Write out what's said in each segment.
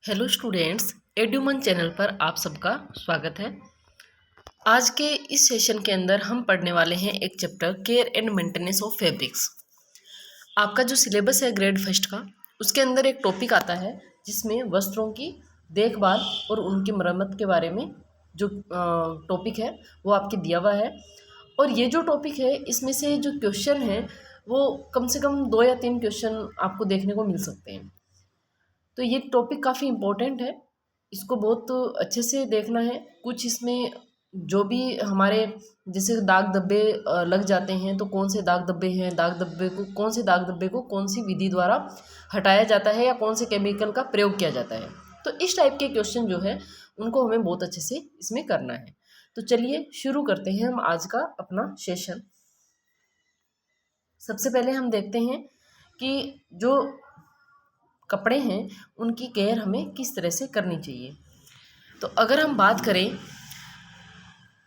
Hello students, एड्यूमन channel पर आप सबका स्वागत है। आज के इस सेशन के अंदर हम पढ़ने वाले हैं एक chapter care and maintenance of fabrics. आपका जो सिलेबस है ग्रेड फर्स्ट का, उसके अंदर एक टॉपिक आता है जिसमें वस्त्रों की देखभाल और उनकी मरम्मत के बारे में जो टॉपिक है वो आपके दिया हुआ है। और ये जो टॉपिक है इसमें से जो क्वेश्चन है वो कम से कम 2 या 3 क्वेश्चन आपको देखने को मिल सकते हैं। तो ये टॉपिक काफ़ी इम्पोर्टेंट है, इसको बहुत अच्छे से देखना है। कुछ इसमें जो भी हमारे जैसे दाग धब्बे लग जाते हैं, तो कौन से दाग धब्बे हैं, दाग धब्बे को कौन सी विधि द्वारा हटाया जाता है या कौन से केमिकल का प्रयोग किया जाता है। तो इस टाइप के क्वेश्चन जो है उनको हमें बहुत अच्छे से इसमें करना है। तो चलिए शुरू करते हैं हम आज का अपना सेशन। सबसे पहले हम देखते हैं कि जो कपड़े हैं उनकी केयर हमें किस तरह से करनी चाहिए। तो अगर हम बात करें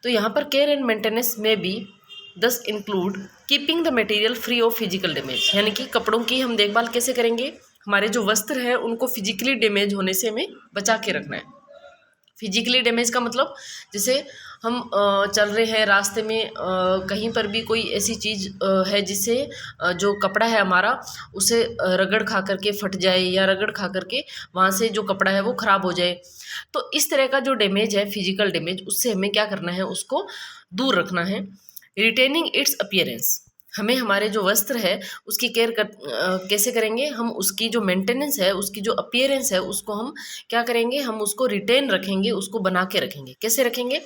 तो यहाँ पर केयर एंड मेंटेनेंस में भी दस include keeping the material free of physical damage, यानी कि कपड़ों की हम देखभाल कैसे करेंगे, हमारे जो वस्त्र है उनको फिजिकली डैमेज होने से हमें बचा के रखना है। फिजिकली डैमेज का मतलब जैसे हम चल रहे हैं रास्ते में, कहीं पर भी कोई ऐसी चीज़ है जिससे जो कपड़ा है हमारा उसे रगड़ खा करके फट जाए या रगड़ खा करके वहाँ से जो कपड़ा है वो ख़राब हो जाए। तो इस तरह का जो डैमेज है फिजिकल डैमेज, उससे हमें क्या करना है, उसको दूर रखना है। रिटेनिंग इट्स अपीयरेंस, हमें हमारे जो वस्त्र है उसकी कैसे करेंगे, हम उसकी जो मेंटेनेंस है, उसकी जो अपीयरेंस है उसको हम क्या करेंगे, हम उसको रिटेन रखेंगे, उसको बना के रखेंगे। कैसे रखेंगे?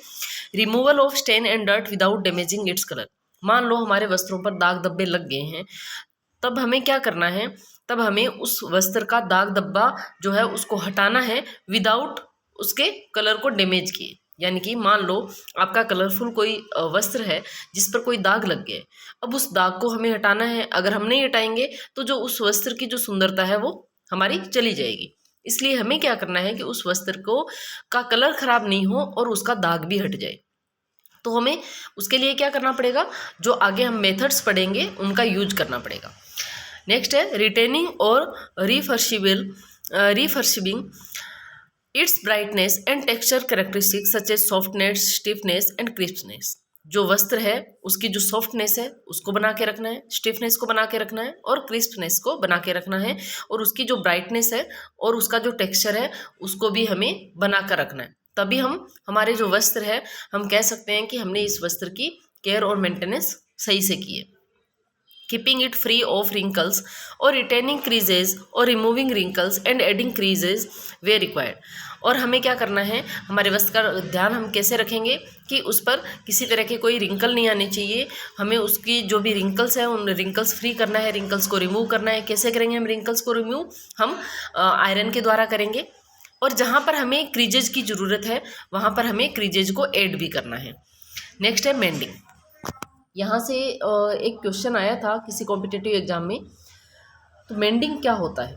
Removal of stain and dirt without damaging its colour. मान लो हमारे वस्त्रों पर दाग धब्बे लग गए हैं, तब हमें क्या करना है, तब हमें उस वस्त्र का दाग धब्बा जो है उसको हटाना है विदाउट उसके कलर को डैमेज किए। यानी कि मान लो आपका कलरफुल कोई वस्त्र है जिस पर कोई दाग लग गया है, अब उस दाग को हमें हटाना है। अगर हम नहीं हटाएंगे तो जो उस वस्त्र की जो सुंदरता है वो हमारी चली जाएगी। इसलिए हमें क्या करना है कि उस वस्त्र को का कलर खराब नहीं हो और उसका दाग भी हट जाए। तो हमें उसके लिए क्या करना पड़ेगा, जो आगे हम मेथड्स पढ़ेंगे उनका यूज करना पड़ेगा। नेक्स्ट है रिटेनिंग और refreshing its brightness and texture characteristics such as softness, stiffness and crispness. जो वस्त्र है उसकी जो सॉफ्टनेस है उसको बना के रखना है, स्टिफनेस को बना के रखना है और क्रिस्पनेस को बना के रखना है, और उसकी जो ब्राइटनेस है और उसका जो टेक्सचर है उसको भी हमें बना कर रखना है। तभी हम हमारे जो वस्त्र है हम कह सकते हैं कि हमने इस वस्त्र की केयर और मेंटेनेंस सही से की है। Keeping it free of wrinkles और रिटेनिंग क्रीजेज और removing wrinkles and adding creases way required. और हमें क्या करना है, हमारे वस्त्र का ध्यान हम कैसे रखेंगे कि उस पर किसी तरह के कोई रिंकल नहीं आने चाहिए। हमें उसकी जो भी रिंकल्स है उन रिंकल्स फ्री करना है, रिंकल्स को रिमूव करना है। कैसे करेंगे हम रिंकल्स को रिमूव? हम आयरन के द्वारा करेंगे। और जहाँ पर हमें क्रीजेज की ज़रूरत है वहाँ पर हमें क्रीजेज को ऐड भी करना है। नेक्स्ट है मेंडिंग। यहाँ से एक क्वेश्चन आया था किसी कॉम्पिटिटिव एग्जाम में। तो मेंडिंग क्या होता है?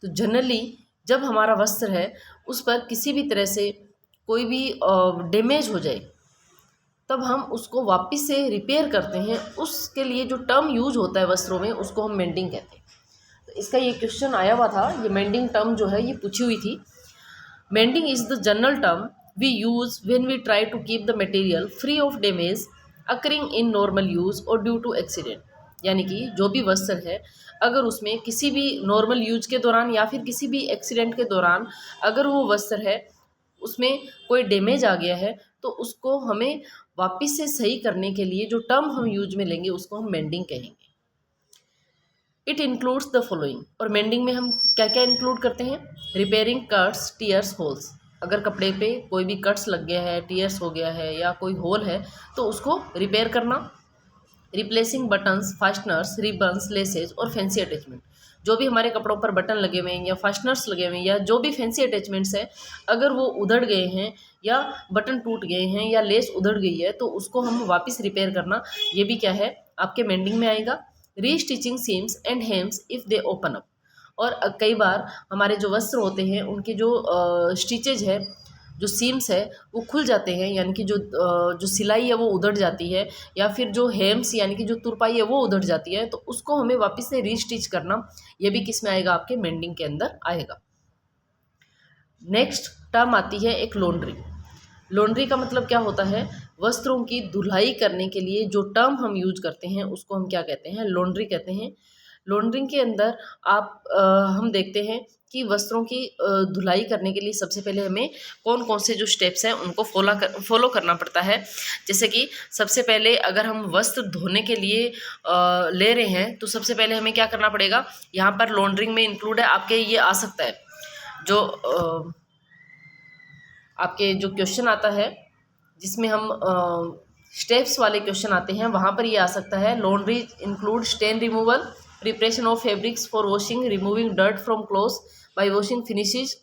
तो जनरली जब हमारा वस्त्र है उस पर किसी भी तरह से कोई भी डैमेज हो जाए तब हम उसको वापस से रिपेयर करते हैं। उसके लिए जो टर्म यूज होता है वस्त्रों में उसको हम मेंडिंग कहते हैं। तो इसका ये क्वेश्चन आया हुआ था, ये मेंडिंग टर्म जो है ये पूछी हुई थी। Mending is the general term we use when we try to keep the material free of damage occurring in normal use और ड्यू टू एक्सीडेंट। यानी कि जो भी वस्त्र है अगर उसमें किसी भी नॉर्मल यूज के दौरान या फिर किसी भी एक्सीडेंट के दौरान अगर वो वस्त्र है उसमें कोई डैमेज आ गया है तो उसको हमें वापस से सही करने के लिए जो टर्म हम यूज में लेंगे उसको हम मेंडिंग कहेंगे। It includes the following. और मेंडिंग में हम क्या क्या इंक्लूड करते हैं? Repairing cuts, tears, holes. अगर कपड़े पे कोई भी कट्स लग गया है, टीयर्स हो गया है या कोई होल है तो उसको रिपेयर करना। Replacing buttons, fasteners, ribbons, laces और फैंसी अटैचमेंट। जो भी हमारे कपड़ों पर बटन लगे हुए हैं या फास्टनर्स लगे हुए हैं या जो भी फैंसी अटैचमेंट्स है, अगर वो उधड़ गए हैं या बटन टूट गए हैं या लेस उधड़ गई है तो उसको हम वापस रिपेयर करना, ये भी क्या है, आपके मेंडिंग में आएगा। Restitching seams and hems if they open up. और कई बार हमारे जो वस्त्र होते हैं उनके जो स्टिचेज है, जो सीम्स है वो खुल जाते हैं, यानी कि जो सिलाई है वो उधड़ जाती है, या फिर जो हेम्स यानी कि जो तुरपाई है वो उधड़ जाती है, तो उसको हमें वापस से रीस्टिच करना, ये भी किस में आएगा, आपके मेंडिंग के अंदर आएगा। नेक्स्ट टर्म आती है एक लॉन्ड्री। लॉन्ड्री का मतलब क्या होता है, वस्त्रों की धुलाई करने के लिए जो टर्म हम यूज करते हैं उसको हम क्या कहते हैं, लॉन्ड्री कहते हैं। लॉन्ड्रिंग के अंदर हम देखते हैं कि वस्त्रों की धुलाई करने के लिए सबसे पहले हमें कौन कौन से जो स्टेप्स हैं उनको फॉलो करना पड़ता है। जैसे कि सबसे पहले अगर हम वस्त्र धोने के लिए ले रहे हैं तो सबसे पहले हमें क्या करना पड़ेगा, यहाँ पर लॉन्ड्रिंग में इंक्लूड है आपके ये आ सकता है जो आपके जो क्वेश्चन आता है जिसमें हम स्टेप्स वाले क्वेश्चन आते हैं वहाँ पर ये आ सकता है, laundry include stain removal, preparation of fabrics for washing, removing dirt from clothes by washing finishes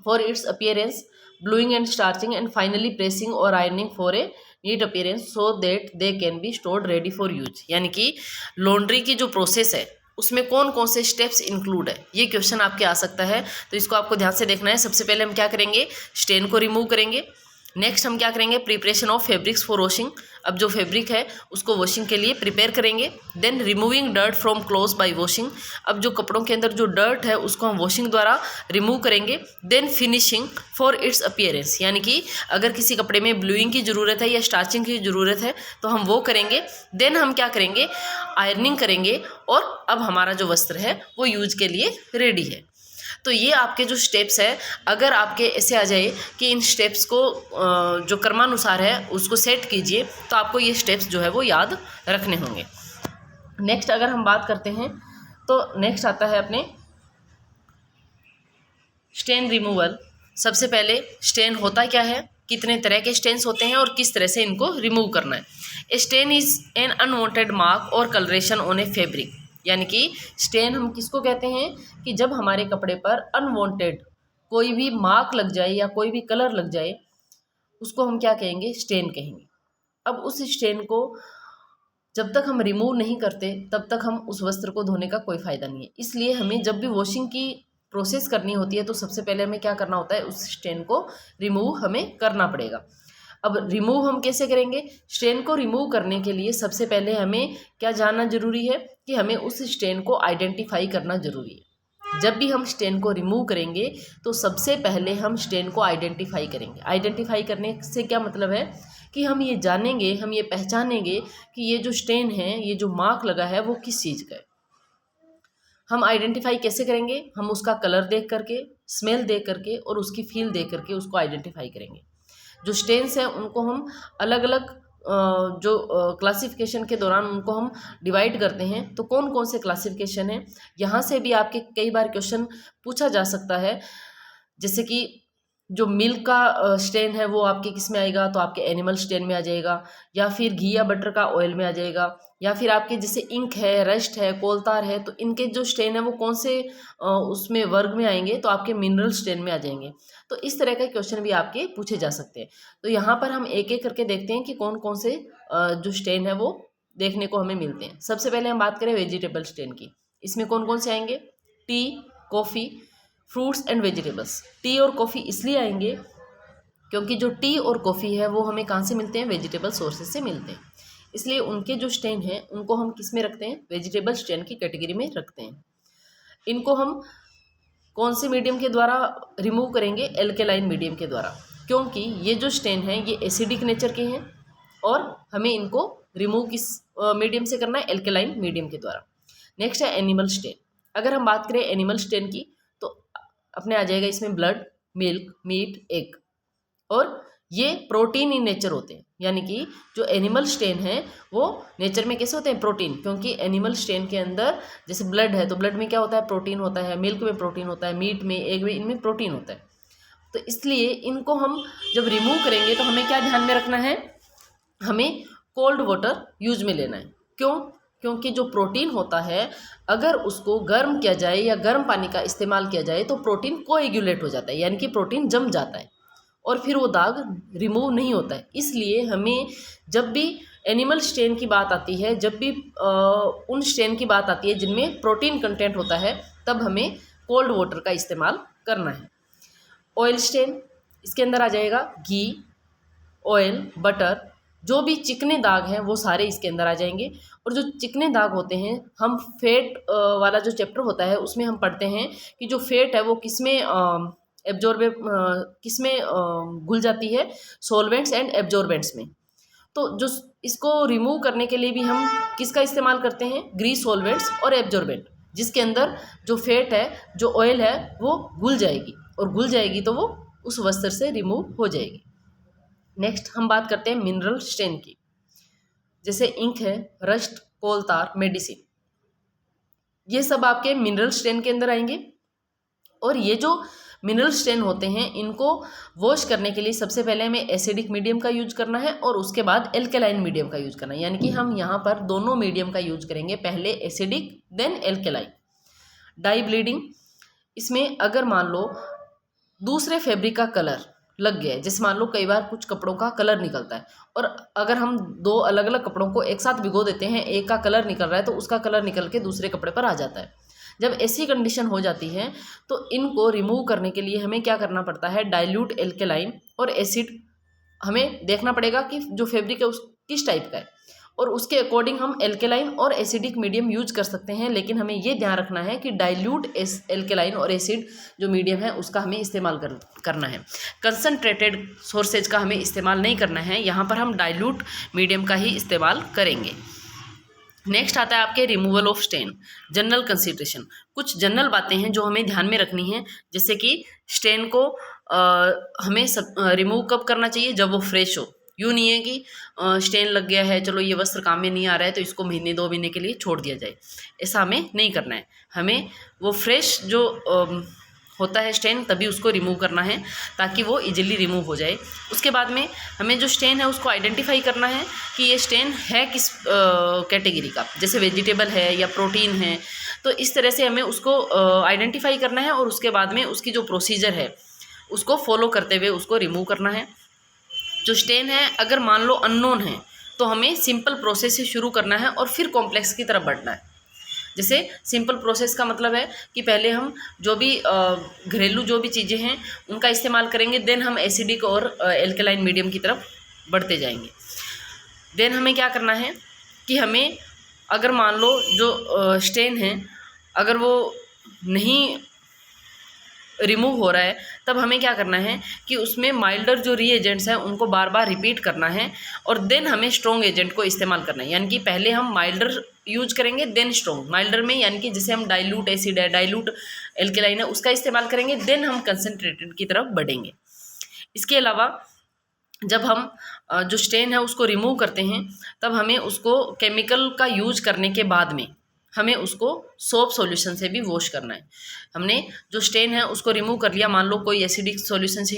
for its appearance, blueing and starching and finally pressing और ironing for a neat appearance so that they can be stored ready for use. यानी कि laundry की जो process है उसमें कौन कौन से स्टेप्स इंक्लूड है, ये क्वेश्चन आपके आ सकता है। तो इसको आपको ध्यान से देखना है। सबसे पहले हम क्या करेंगे, स्टेन को रिमूव करेंगे। नेक्स्ट हम क्या करेंगे, preparation of fabrics for washing, अब जो फैब्रिक है उसको वॉशिंग के लिए प्रिपेयर करेंगे। Then removing dirt from clothes by washing, अब जो कपड़ों के अंदर जो डर्ट है उसको हम वॉशिंग द्वारा रिमूव करेंगे। Then finishing for its appearance, यानी कि अगर किसी कपड़े में ब्लूइंग की ज़रूरत है या स्टार्चिंग की ज़रूरत है तो हम वो करेंगे। देन हम क्या करेंगे, आयरनिंग करेंगे और अब हमारा जो वस्त्र है वो यूज के लिए रेडी है। तो ये आपके जो स्टेप्स है, अगर आपके ऐसे आ जाए कि इन स्टेप्स को जो क्रमानुसार है उसको सेट कीजिए तो आपको ये स्टेप्स जो है वो याद रखने होंगे। नेक्स्ट अगर हम बात करते हैं तो नेक्स्ट आता है अपने स्टेन रिमूवल। सबसे पहले स्टेन होता क्या है, कितने तरह के स्टेन्स होते हैं और किस तरह से इनको रिमूव करना है। A stain is an unwanted mark और कलरेशन ऑन ए फैब्रिक, यानी कि स्टेन हम किसको कहते हैं कि जब हमारे कपड़े पर अनवांटेड कोई भी मार्क लग जाए या कोई भी कलर लग जाए उसको हम क्या कहेंगे, स्टेन कहेंगे। अब उस स्टेन को जब तक हम रिमूव नहीं करते तब तक हम उस वस्त्र को धोने का कोई फ़ायदा नहीं है। इसलिए हमें जब भी वॉशिंग की प्रोसेस करनी होती है तो सबसे पहले हमें क्या करना होता है, उस स्टेन को रिमूव हमें करना पड़ेगा। अब रिमूव हम कैसे करेंगे, स्टेन को रिमूव करने के लिए सबसे पहले हमें क्या जानना जरूरी है कि हमें उस स्टेन को आइडेंटिफाई करना जरूरी है। जब भी हम स्टेन को रिमूव करेंगे तो सबसे पहले हम स्टेन को आइडेंटिफाई करेंगे। आइडेंटिफाई करने से क्या मतलब है कि हम ये जानेंगे, हम ये पहचानेंगे कि ये जो स्टेन है, ये जो मार्क लगा है वो किस चीज़ का है। हम आइडेंटिफाई कैसे करेंगे, हम उसका कलर देख करके, स्मेल देख करके और उसकी फील देख करके उसको आइडेंटिफाई करेंगे। जो स्टेन्स हैं उनको हम अलग अलग जो क्लासिफिकेशन के दौरान उनको हम डिवाइड करते हैं। तो कौन कौन से क्लासिफिकेशन हैं, यहाँ से भी आपके कई बार क्वेश्चन पूछा जा सकता है। जैसे कि जो मिल्क का स्टेन है वो आपके किस में आएगा, तो आपके एनिमल स्टेन में आ जाएगा, या फिर घी या बटर का ऑयल में आ जाएगा, या फिर आपके जैसे इंक है, रस्ट है, कोलतार है, तो इनके जो स्टेन है वो कौन से उसमें वर्ग में आएंगे, तो आपके मिनरल स्टेन में आ जाएंगे। तो इस तरह के क्वेश्चन भी आपके पूछे जा सकते हैं। तो यहाँ पर हम एक एक करके देखते हैं कि कौन कौन से जो स्टेन है वो देखने को हमें मिलते हैं। सबसे पहले हम बात करें वेजिटेबल स्टेन की। इसमें कौन कौन से आएंगे, T, coffee, fruits and vegetables. T और कॉफ़ी इसलिए आएंगे क्योंकि जो टी और कॉफ़ी है वो हमें कहाँ से मिलते हैं, वेजिटेबल सोर्सेज से मिलते हैं। इसलिए उनके जो स्टेन हैं उनको हम किस में रखते हैं, वेजिटेबल स्टेन की कैटेगरी में रखते हैं। इनको हम कौन से मीडियम के द्वारा रिमूव करेंगे, एल्केलाइन मीडियम के द्वारा, क्योंकि ये जो स्टेन हैं ये एसिडिक नेचर के हैं और हमें इनको रिमूव किस मीडियम से करना है, एल्केलाइन मीडियम के द्वारा। नेक्स्ट है एनिमल स्टेन। अगर हम बात करें एनिमल स्टेन की तो अपने आ जाएगा इसमें ब्लड, मिल्क, मीट, एग, और ये प्रोटीन इन नेचर होते हैं। यानी कि जो एनिमल स्टेन है वो नेचर में कैसे होते हैं, प्रोटीन, क्योंकि एनिमल स्टेन के अंदर जैसे ब्लड है तो ब्लड में क्या होता है, प्रोटीन होता है, मिल्क में प्रोटीन होता है, मीट में, एग में, इनमें प्रोटीन होता है। तो इसलिए इनको हम जब रिमूव करेंगे तो हमें क्या ध्यान में रखना है, हमें कोल्ड वाटर यूज में लेना है। क्यों, क्योंकि जो प्रोटीन होता है अगर उसको गर्म किया जाए या गर्म पानी का इस्तेमाल किया जाए तो प्रोटीन कोएगुलेट हो जाता है, यानी कि प्रोटीन जम जाता है और फिर वो दाग रिमूव नहीं होता है। इसलिए हमें जब भी एनिमल स्टेन की बात आती है, जब भी उन स्टेन की बात आती है जिनमें प्रोटीन कंटेंट होता है, तब हमें कोल्ड वाटर का इस्तेमाल करना है। ऑयल स्टेन, इसके अंदर आ जाएगा घी, ऑयल, बटर, जो भी चिकने दाग हैं वो सारे इसके अंदर आ जाएंगे। और जो चिकने दाग होते हैं, हम फैट वाला जो चैप्टर होता है उसमें हम पढ़ते हैं कि जो फैट है वो किस में एब्जॉर्बे किस में घुल जाती है, सॉल्वेंट्स एंड एब्जॉर्बेंट्स में। तो जो इसको रिमूव करने के लिए भी हम किसका इस्तेमाल करते हैं, ग्रीस सॉल्वेंट्स और एब्जॉर्बेंट, जिसके अंदर जो फैट है, जो ऑयल है, वो घुल जाएगी, और घुल जाएगी तो वो उस वस्त्र से रिमूव हो जाएगी। नेक्स्ट हम बात करते हैं मिनरल स्टेन की, जैसे इंक है, रस्ट, कोल तार, मेडिसिन, ये सब आपके मिनरल स्टेन के अंदर आएंगे। और ये जो मिनरल स्टेन होते हैं, इनको वॉश करने के लिए सबसे पहले हमें एसिडिक मीडियम का यूज करना है और उसके बाद एल्केलाइन मीडियम का यूज करना है, यानी कि हम यहाँ पर दोनों मीडियम का यूज करेंगे, पहले acidic then alkaline. Dye bleeding, इसमें अगर मान लो दूसरे फैब्रिक का कलर लग गया है, जैसे मान लो कई बार कुछ कपड़ों का कलर निकलता है, और अगर हम दो अलग अलग कपड़ों को एक साथ भिगो देते हैं, एक का कलर निकल रहा है तो उसका कलर निकल के दूसरे कपड़े पर आ जाता है। जब ऐसी कंडीशन हो जाती है तो इनको रिमूव करने के लिए हमें क्या करना पड़ता है, डाइल्यूट एल्केलाइन और एसिड हमें देखना पड़ेगा कि जो फैब्रिक है उस किस टाइप का है, और उसके अकॉर्डिंग हम एल्केलाइन और एसिडिक मीडियम यूज कर सकते हैं। लेकिन हमें ये ध्यान रखना है कि डाइल्यूट एल्केलाइन और एसिड जो मीडियम है उसका हमें इस्तेमाल करना है। कंसनट्रेटेड सोर्सेज का हमें इस्तेमाल नहीं करना है, यहाँ पर हम डाइल्यूट मीडियम का ही इस्तेमाल करेंगे। नेक्स्ट आता है आपके removal of stain, general consideration. कुछ जनरल बातें हैं जो हमें ध्यान में रखनी है, जैसे कि स्टेन को हमें रिमूव कब करना चाहिए, जब वो फ्रेश हो। यूँ नहीं है कि स्टेन लग गया है, चलो ये वस्त्र काम में नहीं आ रहा है तो इसको महीने 2 महीने के लिए छोड़ दिया जाए, ऐसा हमें नहीं करना है। हमें वो फ्रेश जो होता है स्टेन, तभी उसको रिमूव करना है ताकि वो इजीली रिमूव हो जाए। उसके बाद में हमें जो स्टेन है उसको आइडेंटिफाई करना है कि ये स्टेन है किस कैटेगरी का, जैसे वेजिटेबल है या प्रोटीन है, तो इस तरह से हमें उसको आइडेंटिफाई करना है और उसके बाद में उसकी जो प्रोसीजर है उसको फॉलो करते हुए उसको रिमूव करना है। जो स्टेन है अगर मान लो अननोन है तो हमें सिंपल प्रोसेस से शुरू करना है और फिर कॉम्प्लेक्स की तरफ बढ़ना है। जैसे सिंपल प्रोसेस का मतलब है कि पहले हम जो भी घरेलू जो भी चीज़ें हैं उनका इस्तेमाल करेंगे, देन हम एसिडिक और एल्कलाइन मीडियम की तरफ बढ़ते जाएंगे। देन हमें क्या करना है कि हमें अगर मान लो जो स्टेन है अगर वो नहीं रिमूव हो रहा है, तब हमें क्या करना है कि उसमें माइल्डर जो रीएजेंट्स हैं उनको बार बार रिपीट करना है और देन हमें स्ट्रॉन्ग एजेंट को इस्तेमाल करना है। यानी कि पहले हम माइल्डर यूज करेंगे देन स्ट्रॉन्ग। माइल्डर में यानी कि जैसे हम डाइल्यूट एसिड है, डाइल्यूट एल्केलाइन है, उसका इस्तेमाल करेंगे, देन हम कंसनट्रेटेड की तरफ बढ़ेंगे। इसके अलावा जब हम जो स्टेन है उसको रिमूव करते हैं तब हमें उसको केमिकल का यूज करने के बाद में हमें उसको सोप सॉल्यूशन से भी वॉश करना है। हमने जो स्टेन है उसको रिमूव कर लिया, मान लो कोई एसिडिक सॉल्यूशन से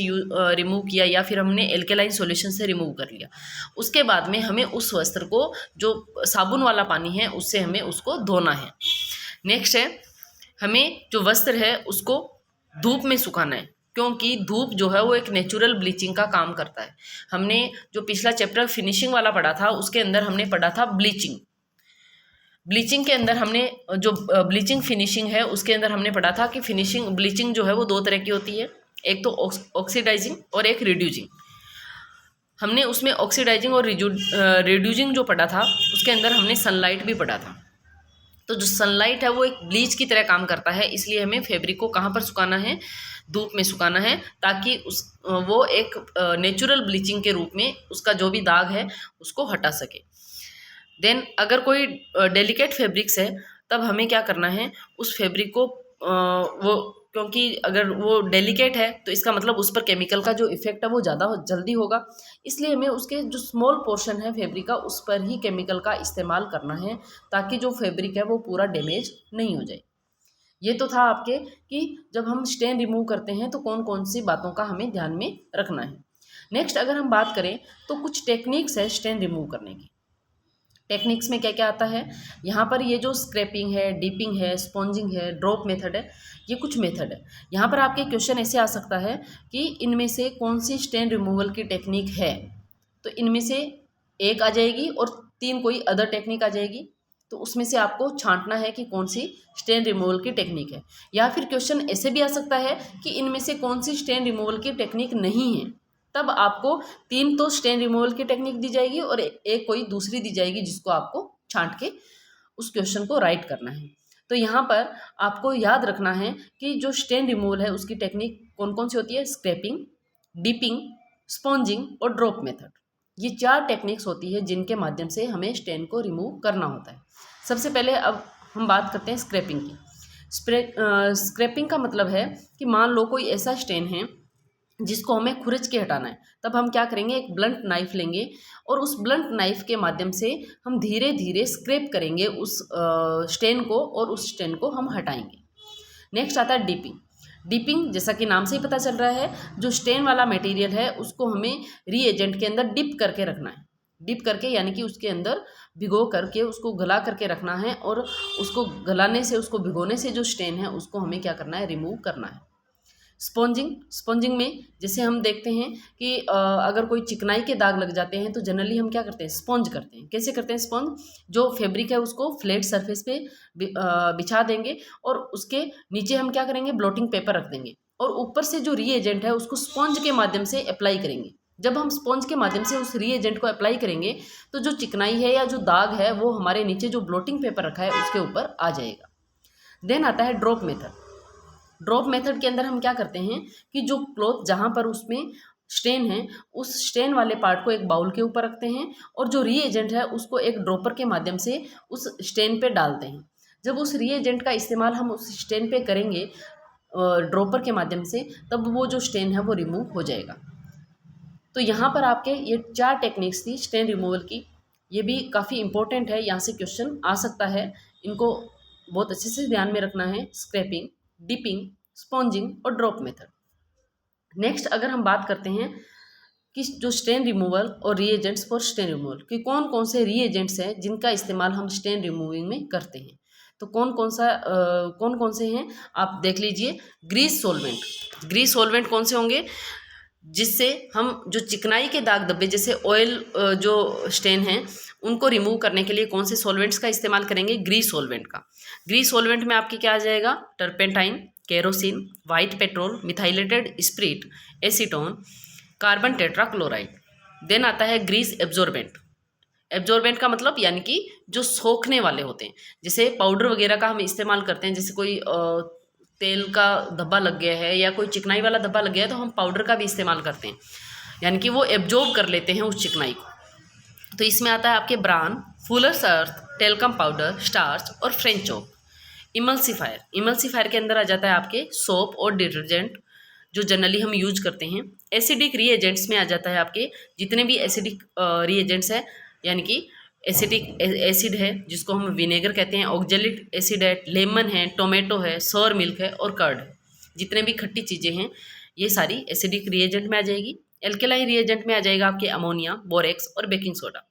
रिमूव किया या फिर हमने एल्केलाइन सॉल्यूशन से रिमूव कर लिया, उसके बाद में हमें उस वस्त्र को जो साबुन वाला पानी है उससे हमें उसको धोना है। नेक्स्ट है हमें जो वस्त्र है उसको धूप में सुखाना है, क्योंकि धूप जो है वो एक नेचुरल ब्लीचिंग का काम करता है। हमने जो पिछला चैप्टर फिनिशिंग वाला पढ़ा था उसके अंदर हमने पढ़ा था ब्लीचिंग। ब्लीचिंग के अंदर हमने जो ब्लीचिंग फिनिशिंग है उसके अंदर हमने पढ़ा था कि फिनिशिंग ब्लीचिंग जो है वो 2 तरह की होती है, एक तो ऑक्सीडाइजिंग और एक रिड्यूजिंग। हमने उसमें ऑक्सीडाइजिंग और रिड्यूजिंग जो पढ़ा था उसके अंदर हमने सनलाइट भी पढ़ा था। तो जो सनलाइट है वो एक ब्लीच की तरह काम करता है, इसलिए हमें फैब्रिक को कहाँ पर सुखाना है, धूप में सुखाना है, ताकि वो एक नेचुरल ब्लीचिंग के रूप में उसका जो भी दाग है उसको हटा सके। देन अगर कोई डेलिकेट फैब्रिक्स है तब हमें क्या करना है, उस फैब्रिक को वो, क्योंकि अगर वो डेलिकेट है तो इसका मतलब उस पर केमिकल का जो इफेक्ट है वो ज़्यादा जल्दी होगा, इसलिए हमें उसके जो स्मॉल पोर्शन है फैब्रिक का उस पर ही केमिकल का इस्तेमाल करना है, ताकि जो फैब्रिक है वो पूरा डैमेज नहीं हो जाए। ये तो था आपके कि जब हम स्टेन रिमूव करते हैं तो कौन कौन सी बातों का हमें ध्यान में रखना है। नेक्स्ट अगर हम बात करें तो कुछ टेक्निक्स है स्टेन रिमूव करने की। टेक्निक्स में क्या क्या आता है, यहाँ पर ये जो स्क्रैपिंग है, डीपिंग है, स्पॉन्जिंग है, ड्रॉप मेथड है, ये कुछ मेथड है। यहाँ पर आपके क्वेश्चन ऐसे आ सकता है कि इनमें से कौन सी स्टेन रिमूवल की टेक्निक है, तो इनमें से एक आ जाएगी और 3 कोई अदर टेक्निक आ जाएगी, तो उसमें से आपको छांटना है कि कौन सी स्टेन रिमूवल की टेक्निक है। या फिर क्वेश्चन ऐसे भी आ सकता है कि इनमें से कौन सी स्टेन रिमूवल की टेक्निक नहीं है, तब आपको 3 तो स्टेन रिमूवल की टेक्निक दी जाएगी और एक कोई दूसरी दी जाएगी जिसको आपको छांट के उस क्वेश्चन को राइट करना है। तो यहाँ पर आपको याद रखना है कि जो स्टेन रिमूवल है उसकी टेक्निक कौन कौन सी होती है, स्क्रैपिंग, डिपिंग, स्पॉन्जिंग और ड्रॉप मेथड। ये 4 टेक्निक्स होती है जिनके माध्यम से हमें स्टेन को रिमूव करना होता है। सबसे पहले अब हम बात करते हैं स्क्रैपिंग की। स्क्रैपिंग का मतलब है कि मान लो कोई ऐसा स्टेन है जिसको हमें खुरच के हटाना है, तब हम क्या करेंगे, एक ब्लंट नाइफ लेंगे और उस ब्लंट नाइफ के माध्यम से हम धीरे धीरे स्क्रैप करेंगे उस स्टेन को और उस स्टेन को हम हटाएंगे। नेक्स्ट आता है डिपिंग। डिपिंग जैसा कि नाम से ही पता चल रहा है, जो स्टेन वाला मटेरियल है उसको हमें रीएजेंट के अंदर डिप करके रखना है। डिप करके यानी कि उसके अंदर भिगो करके उसको गला करके रखना है और उसको गलाने से, उसको भिगोने से जो स्टेन है उसको हमें क्या करना है, रिमूव करना है। स्पॉन्जिंग में जैसे हम देखते हैं कि अगर कोई चिकनाई के दाग लग जाते हैं तो जनरली हम क्या करते हैं, स्पॉन्ज करते हैं। कैसे करते हैं स्पॉन्ज, जो फैब्रिक है उसको फ्लैट सरफेस पे बिछा देंगे और उसके नीचे हम क्या करेंगे, ब्लोटिंग पेपर रख देंगे और ऊपर से जो रीएजेंट है उसको स्पॉन्ज के माध्यम से अप्लाई करेंगे। जब हम स्पॉन्ज के माध्यम से उस रीएजेंट को अप्लाई करेंगे तो जो चिकनाई है या जो दाग है वो हमारे नीचे जो ब्लोटिंग पेपर रखा है उसके ऊपर आ जाएगा। देन आता है ड्रॉप मेथड। ड्रॉप मेथड के अंदर हम क्या करते हैं कि जो क्लॉथ जहाँ पर उसमें स्टेन है उस स्टेन वाले पार्ट को एक बाउल के ऊपर रखते हैं और जो रीएजेंट है उसको एक ड्रॉपर के माध्यम से उस स्टेन पे डालते हैं। जब उस रीएजेंट का इस्तेमाल हम उस स्टेन पे करेंगे ड्रॉपर के माध्यम से, तब वो जो स्टेन है वो रिमूव हो जाएगा। तो यहाँ पर आपके ये 4 टेक्निक्स थी स्टेन रिमूवल की। ये भी काफ़ी इंपॉर्टेंट है, यहाँ से क्वेश्चन आ सकता है, इनको बहुत अच्छे से ध्यान में रखना है। स्क्रैपिंग, डिपिंग, स्पॉन्जिंग और ड्रॉप मेथड। नेक्स्ट अगर हम बात करते हैं कि जो स्टेन रिमूवल और रीएजेंट्स फॉर स्टेन रिमूवल, कि कौन कौन से रीएजेंट्स हैं जिनका इस्तेमाल हम स्टेन रिमूविंग में करते हैं, तो कौन कौन से हैं आप देख लीजिए। ग्रीस सॉल्वेंट कौन से होंगे, जिससे हम जो चिकनाई के दाग धब्बे जैसे ऑयल जो स्टेन हैं उनको रिमूव करने के लिए कौन से सॉल्वेंट्स का इस्तेमाल करेंगे, ग्रीस सॉल्वेंट का। ग्रीस सॉल्वेंट में आपके क्या आ जाएगा, turpentine, kerosene, white petrol, methylated spirit, acetone, carbon tetrachloride. Then आता है ग्रीस एब्जॉर्बेंट का मतलब यानी कि जो सोखने वाले होते हैं, जैसे पाउडर वगैरह का हम इस्तेमाल करते हैं, जैसे कोई तेल का धब्बा लग गया है या कोई चिकनाई वाला धब्बा लग गया है तो हम पाउडर का भी इस्तेमाल करते हैं, यानी कि वो एब्जॉर्ब कर लेते हैं उस चिकनाई को। तो इसमें आता है आपके ब्रान, फुलर्स अर्थ, टेल्कम पाउडर, स्टार्च और फ्रेंच चॉक। इमल्सीफायर के अंदर आ जाता है आपके सोप और डिटर्जेंट जो जनरली हम यूज करते हैं। एसिडिक रीएजेंट्स में आ जाता है आपके जितने भी एसिडिक रीएजेंट्स है, यानी कि एसिटिक एसिड है जिसको हम विनेगर कहते हैं, ऑक्जेलिक एसिड है, लेमन है, टोमेटो है, सोर मिल्क है और कर्ड है। जितने भी खट्टी चीज़ें हैं ये सारी एसिडिक रिएजेंट में आ जाएगी। एल्केलाइन रिएजेंट में आ जाएगा आपके अमोनिया, बोरेक्स और बेकिंग सोडा।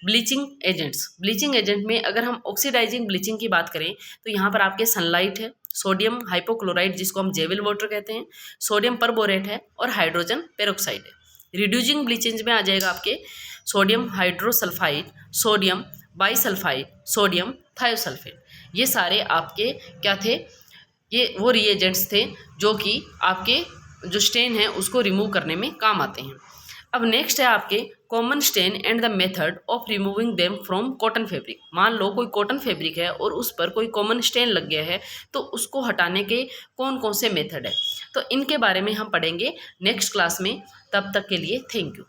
ब्लीचिंग एजेंट में अगर हम ऑक्सीडाइजिंग ब्लीचिंग की बात करें तो यहाँ पर आपके सनलाइट है, सोडियम हाइपोक्लोराइड जिसको हम जेविल वाटर कहते हैं, सोडियम परबोरेट है और हाइड्रोजन पेरोक्साइड है। रिड्यूसिंग ब्लीचिंग में आ जाएगा आपके sodium hydrosulphide, sodium bisulphide, sodium thiosulphate. ये सारे आपके क्या थे, ये वो रिएजेंट्स थे जो कि आपके जो स्टेन है उसको रिमूव करने में काम आते हैं। अब नेक्स्ट है आपके common stain and the method of removing them from cotton fabric. मान लो कोई कॉटन फैब्रिक है और उस पर कोई कॉमन स्टेन लग गया है तो उसको हटाने के कौन कौन से मेथड है, तो इनके बारे में हम पढ़ेंगे नेक्स्ट क्लास में। तब तक के लिए थैंक यू।